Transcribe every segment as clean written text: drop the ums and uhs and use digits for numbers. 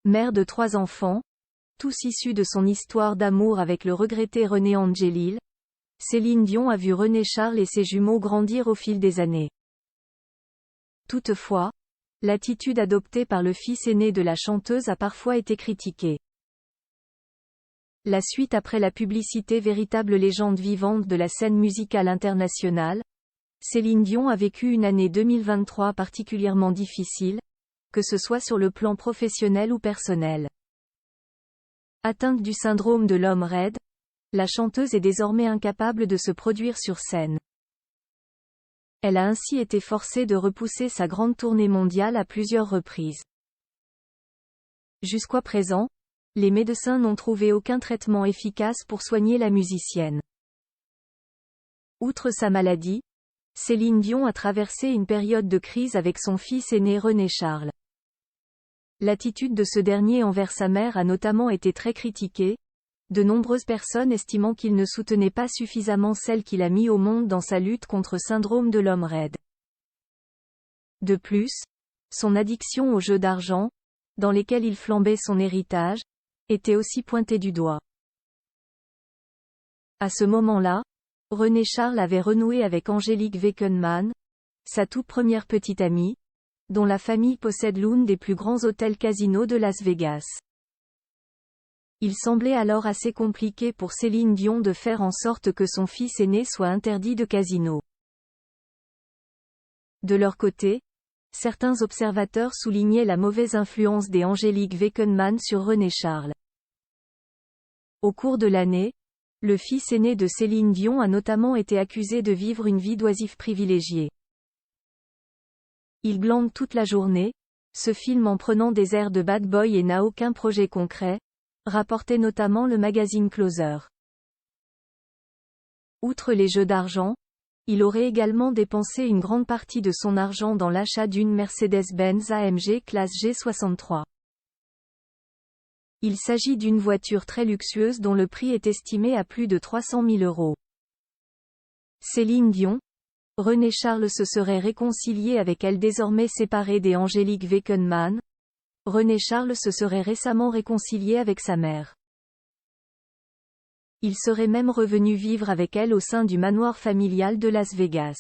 Mère de 3 enfants, tous issus de son histoire d'amour avec le regretté René Angélil, Céline Dion a vu René Charles et ses jumeaux grandir au fil des années. Toutefois, l'attitude adoptée par le fils aîné de la chanteuse a parfois été critiquée. La suite après la publicité. Véritable légende vivante de la scène musicale internationale, Céline Dion a vécu une année 2023 particulièrement difficile, que ce soit sur le plan professionnel ou personnel. Atteinte du syndrome de l'homme raide, la chanteuse est désormais incapable de se produire sur scène. Elle a ainsi été forcée de repousser sa grande tournée mondiale à plusieurs reprises. Jusqu'à présent, les médecins n'ont trouvé aucun traitement efficace pour soigner la musicienne. Outre sa maladie, Céline Dion a traversé une période de crise avec son fils aîné René Charles. L'attitude de ce dernier envers sa mère a notamment été très critiquée, de nombreuses personnes estimant qu'il ne soutenait pas suffisamment celle qu'il a mis au monde dans sa lutte contre le syndrome de l'homme raide. De plus, son addiction aux jeux d'argent, dans lesquels il flambait son héritage, était aussi pointée du doigt. À ce moment-là, René Charles avait renoué avec Angélique Weckenmann, sa toute première petite amie, dont la famille possède l'un des plus grands hôtels-casinos de Las Vegas. Il semblait alors assez compliqué pour Céline Dion de faire en sorte que son fils aîné soit interdit de casino. De leur côté, certains observateurs soulignaient la mauvaise influence des Angélique Weckenmann sur René Charles. Au cours de l'année, le fils aîné de Céline Dion a notamment été accusé de vivre une vie d'oisif privilégiée. Il glande toute la journée, se filme en prenant des airs de bad boy et n'a aucun projet concret, rapportait notamment le magazine Closer. Outre les jeux d'argent, il aurait également dépensé une grande partie de son argent dans l'achat d'une Mercedes-Benz AMG classe G63. Il s'agit d'une voiture très luxueuse dont le prix est estimé à plus de 300 000 €. Céline Dion, René Charles se serait réconcilié avec elle désormais séparée des Angélique Weckenmann. René Charles se serait récemment réconcilié avec sa mère. Il serait même revenu vivre avec elle au sein du manoir familial de Las Vegas.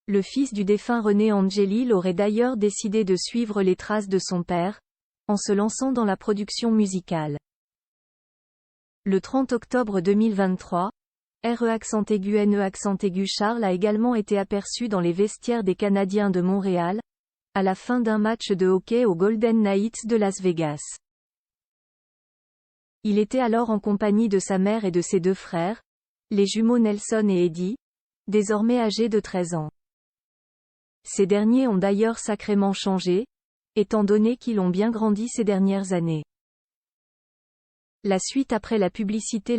Le fils du défunt René Angélil aurait d'ailleurs décidé de suivre les traces de son père, en se lançant dans la production musicale. Le 30 octobre 2023, RE_NE_ Charles a également été aperçu dans les vestiaires des Canadiens de Montréal, à la fin d'un match de hockey aux Golden Knights de Las Vegas. Il était alors en compagnie de sa mère et de ses 2 frères, les jumeaux Nelson et Eddie, désormais âgés de 13 ans. Ces derniers ont d'ailleurs sacrément changé, étant donné qu'ils ont bien grandi ces dernières années. La suite après la publicité.